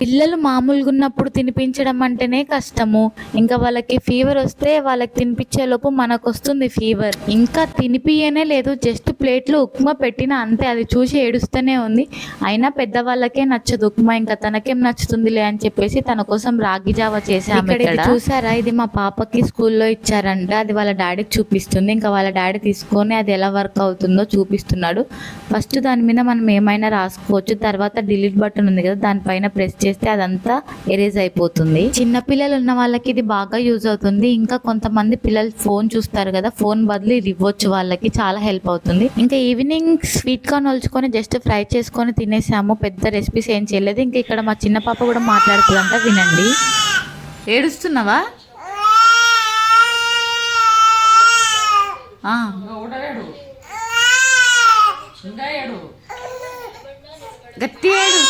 పిల్లలు మామూలుగా ఉన్నప్పుడు తినిపించడం అంటేనే కష్టము. ఇంకా వాళ్ళకి ఫీవర్ వస్తే వాళ్ళకి తినిపించేలోపు మనకు వస్తుంది ఫీవర్. ఇంకా తినిపియనే లేదు, జస్ట్ ప్లేట్లో ఉప్మా పెట్టినా అంతే. అది చూసి ఏడుస్తూనే ఉంది. అయినా పెద్దవాళ్ళకే నచ్చదు ఉప్మా, ఇంకా తనకేం నచ్చుతుందిలే అని చెప్పేసి తన కోసం రాగి జావ చేసాము. ఇక్కడ చూసారా, ఇది మా పాపకి స్కూల్లో ఇచ్చారంట. అది వాళ్ళ డాడీకి చూపిస్తుంది. ఇంకా వాళ్ళ డాడీ తీసుకొని అది ఎలా వర్క్ అవుతుందో చూపిస్తున్నాడు. ఫస్ట్ దాని మీద మనం ఏమైనా రాసుకోవచ్చు, తర్వాత డిలీట్ బటన్ ఉంది కదా, దానిపైన ప్రెస్ చేస్తే అదంతా ఎరేజ్ అయిపోతుంది. చిన్న పిల్లలు ఉన్న వాళ్ళకి ఇది బాగా యూజ్ అవుతుంది. ఇంకా కొంతమంది పిల్లలు ఫోన్ చూస్తారు కదా, ఫోన్ బదులు ఇది ఇవ్వచ్చు, వాళ్ళకి చాలా హెల్ప్ అవుతుంది. ఇంకా ఈవినింగ్ స్వీట్ కార్న్ ఒలుచుకొని జస్ట్ ఫ్రై చేసుకొని తినేసాము. పెద్ద రెసిపీస్ ఏం చేయలేదు. ఇంకా ఇక్కడ మా చిన్న పాప కూడా మాట్లాడుతుందంట, వినండి. ఏడుస్తున్నావా? గట్టి ఏడు.